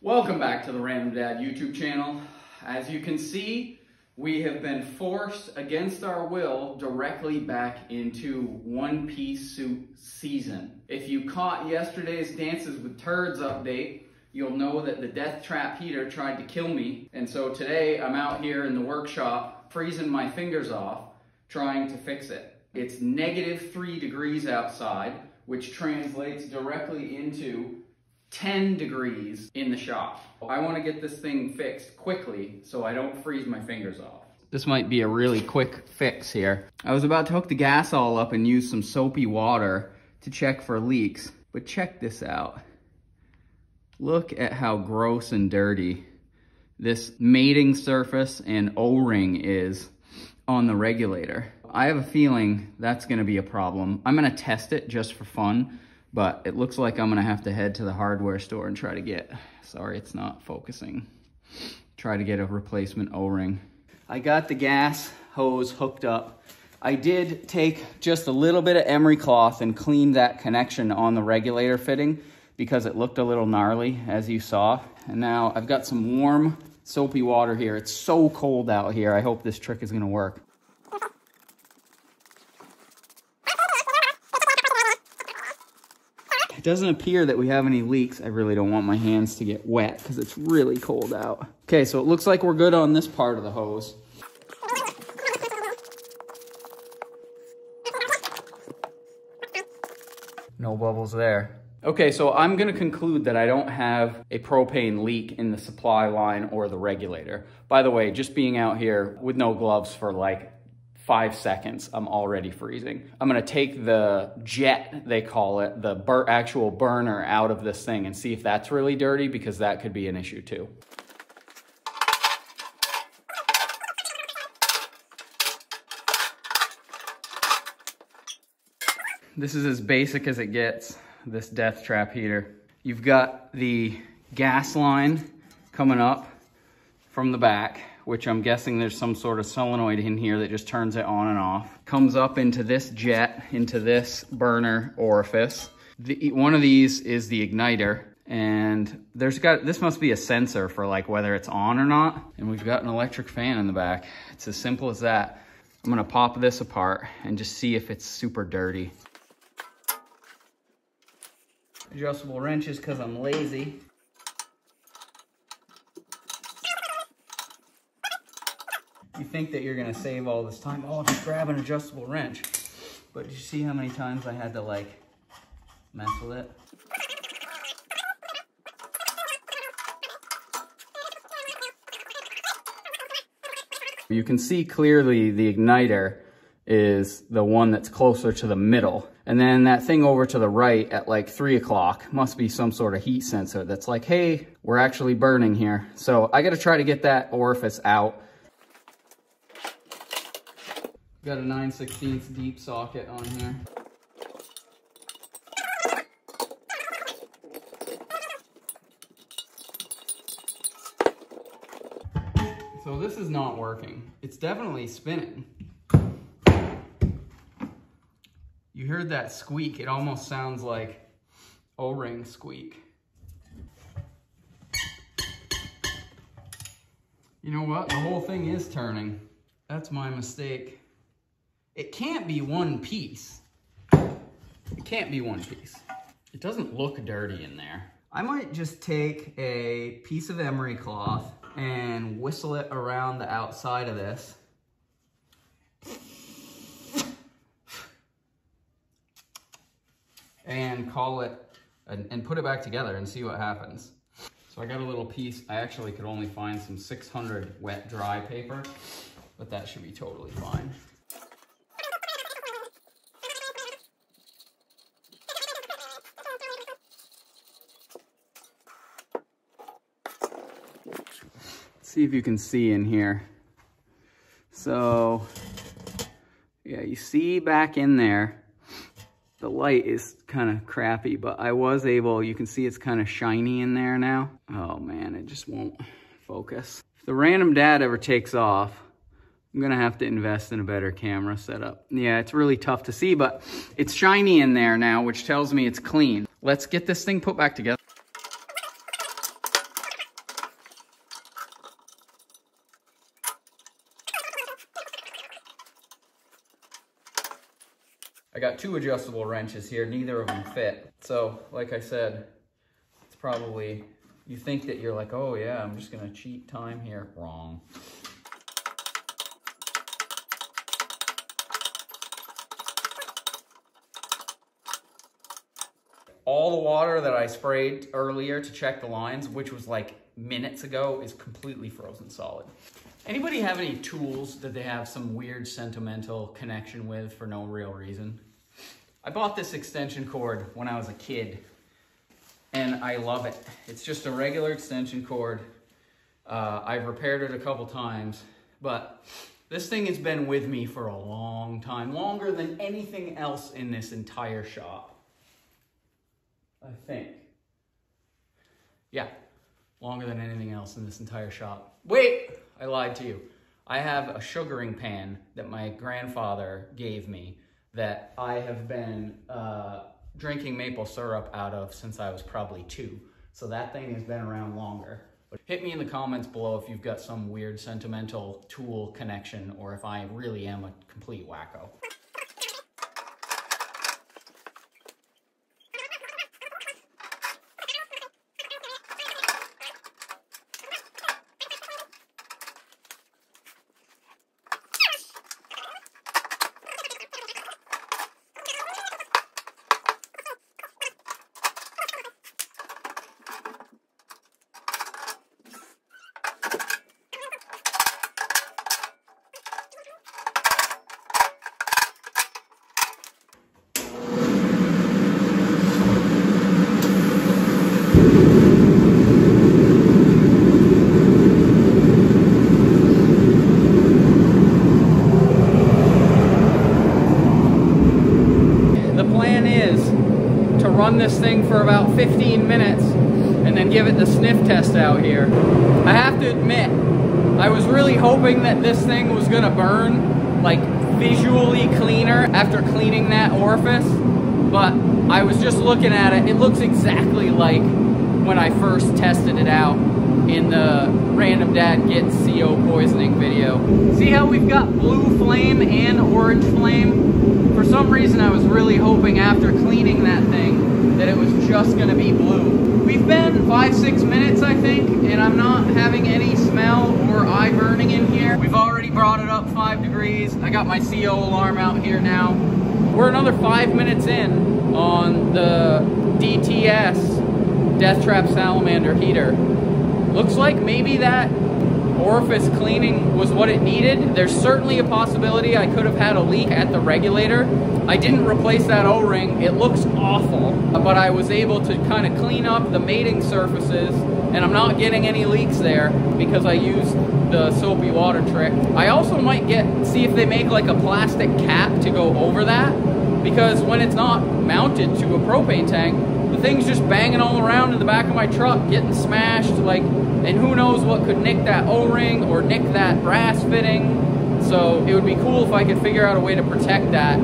Welcome back to the Random Dad YouTube channel. As you can see, we have been forced against our will directly back into one-piece suit season. If you caught yesterday's Dances with Turds update, you'll know that the death trap heater tried to kill me. And so today I'm out here in the workshop freezing my fingers off trying to fix it. It's -3 degrees outside, which translates directly into 10 degrees in the shop. I want to get this thing fixed quickly so I don't freeze my fingers off. This might be a really quick fix here. I was about to hook the gas all up and use some soapy water to check for leaks, but check this out. Look at how gross and dirty this mating surface and O-ring is on the regulator. I have a feeling that's going to be a problem. I'm going to test it just for fun, but it looks like I'm going to have to head to the hardware store and try to get, sorry, it's not focusing, try to get a replacement O-ring. I got the gas hose hooked up. I did take just a little bit of emery cloth and clean that connection on the regulator fitting because it looked a little gnarly, as you saw. And now I've got some warm soapy water here. It's so cold out here. I hope this trick is going to work. It doesn't appear that we have any leaks. I really don't want my hands to get wet because it's really cold out. Okay, so it looks like we're good on this part of the hose. No bubbles there. Okay, so I'm gonna conclude that I don't have a propane leak in the supply line or the regulator. By the way, just being out here with no gloves for like 5 seconds, I'm already freezing. I'm gonna take the jet, they call it, the actual burner out of this thing and see if that's really dirty, because that could be an issue too. This is as basic as it gets, this death trap heater. You've got the gas line coming up from the back, which I'm guessing there's some sort of solenoid in here that just turns it on and off. Comes up into this jet, into this burner orifice. One of these is the igniter, and this must be a sensor for like whether it's on or not. And we've got an electric fan in the back. It's as simple as that. I'm gonna pop this apart and just see if it's super dirty. Adjustable wrenches because I'm lazy. You think that you're gonna save all this time. Oh, just grab an adjustable wrench. But did you see how many times I had to like mess with it? You can see clearly the igniter is the one that's closer to the middle. And then that thing over to the right at like 3 o'clock must be some sort of heat sensor that's like, hey, we're actually burning here. So I gotta try to get that orifice out. Got a 9/16 deep socket on here. So this is not working. It's definitely spinning. You heard that squeak. It almost sounds like O-ring squeak. You know what? The whole thing is turning. That's my mistake. It can't be one piece. It can't be one piece. It doesn't look dirty in there. I might just take a piece of emery cloth and whistle it around the outside of this. And call it, and put it back together and see what happens. So I got a little piece. I actually could only find some 600 wet dry paper, but that should be totally fine. See if you can see in here. So yeah, you see back in there, the light is kind of crappy, but I was able, you can see it's kind of shiny in there now. Oh man, it just won't focus. If the Random Dad ever takes off, I'm gonna have to invest in a better camera setup. Yeah, it's really tough to see, but it's shiny in there now, which tells me it's clean. Let's get this thing put back together. got 2 adjustable wrenches here, neither of them fit. So, like I said, it's probably, you think that you're like, oh yeah, I'm just gonna cheat time here. Wrong. All the water that I sprayed earlier to check the lines, which was like minutes ago, is completely frozen solid. Anybody have any tools that they have some weird sentimental connection with for no real reason? I bought this extension cord when I was a kid, and I love it. It's just a regular extension cord. I've repaired it a couple times, but this thing has been with me for a long time, longer than anything else in this entire shop. I think. Yeah, longer than anything else in this entire shop. Wait, I lied to you. I have a sugaring pan that my grandfather gave me that I have been drinking maple syrup out of since I was probably 2. So that thing has been around longer. But hit me in the comments below if you've got some weird sentimental tool connection, or if I really am a complete wacko. Run this thing for about 15 minutes and then give it the sniff test out here. I have to admit, I was really hoping that this thing was gonna burn like visually cleaner after cleaning that orifice, but I was just looking at it. It looks exactly like when I first tested it out in the Random Dad Gets CO poisoning video. See how we've got blue flame and orange flame? For some reason I was really hoping after cleaning that thing that it was just gonna be blue. We've been 5-6 minutes, I think, and I'm not having any smell or eye burning in here. We've already brought it up 5 degrees. I got my CO alarm out here now. We're another 5 minutes in on the DTS Death Trap Salamander heater. Looks like maybe that orifice cleaning was what it needed. There's certainly a possibility I could have had a leak at the regulator. I didn't replace that O-ring. It looks awful, but I was able to kind of clean up the mating surfaces, and I'm not getting any leaks there because I used the soapy water trick. I also might see if they make like a plastic cap to go over that, because when it's not mounted to a propane tank, the thing's just banging all around in the back of my truck, getting smashed, like, and who knows what could nick that O-ring or nick that brass fitting. So it would be cool if I could figure out a way to protect that.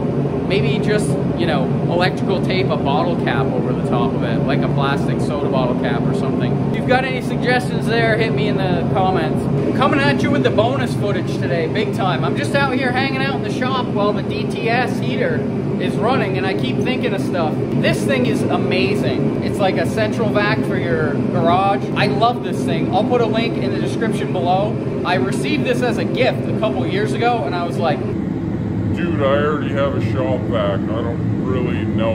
Maybe just, you know, electrical tape a bottle cap over the top of it, like a plastic soda bottle cap or something. If you've got any suggestions there, hit me in the comments. I'm coming at you with the bonus footage today, big time. I'm just out here hanging out in the shop while the DTS heater is running, and I keep thinking of stuff. This thing is amazing. It's like a central vac for your garage. I love this thing. I'll put a link in the description below. I received this as a gift a couple years ago, and I was like, dude, I already have a shop vac. I don't really know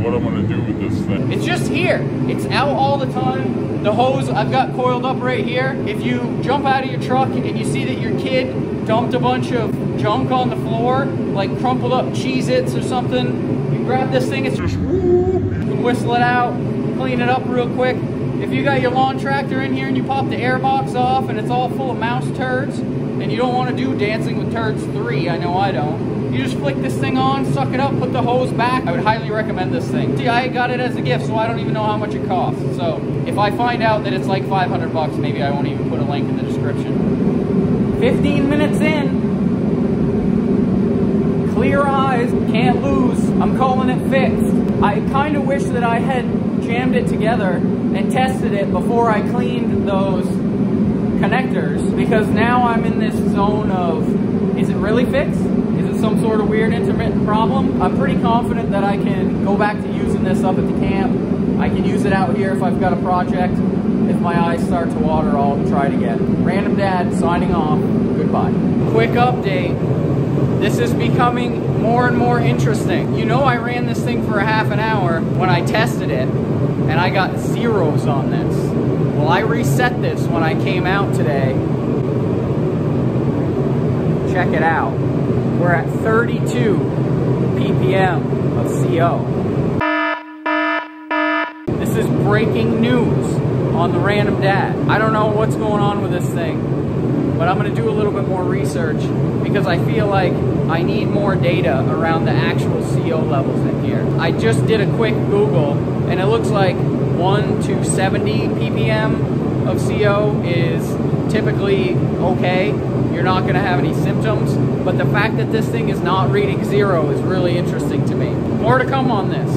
what I'm gonna do with this thing. It's just here. It's out all the time. The hose I've got coiled up right here. If you jump out of your truck and you see that your kid dumped a bunch of junk on the floor, like crumpled up Cheez-Its or something, you grab this thing, it's just whoo, you can whistle it out, clean it up real quick. If you got your lawn tractor in here and you pop the air box off and it's all full of mouse turds, and you don't want to do Dancing with Turds 3, I know I don't, you just flick this thing on, suck it up, put the hose back. I would highly recommend this thing. See, I got it as a gift, so I don't even know how much it costs. So if I find out that it's like 500 bucks, maybe I won't even put a link in the description. 15 minutes in. Clear eyes, can't lose. I'm calling it fixed. I kind of wish that I had jammed it together and tested it before I cleaned those connectors, because now I'm in this zone of, is it really fixed? Is it causing some sort of weird intermittent problem. I'm pretty confident that I can go back to using this up at the camp. I can use it out here if I've got a project. If my eyes start to water, I'll try it again. Random Dad signing off. Goodbye. Quick update. This is becoming more and more interesting. You know, I ran this thing for a half an hour when I tested it, and I got zeros on this. Well, I reset this when I came out today. Check it out. We're at 32 ppm of CO. This is breaking news on the Random Dad. I don't know what's going on with this thing, but I'm gonna do a little bit more research because I feel like I need more data around the actual CO levels in here. I just did a quick Google and it looks like 1 to 70 ppm of CO is typically okay. You're not gonna have any symptoms, but the fact that this thing is not reading zero is really interesting to me. More to come on this.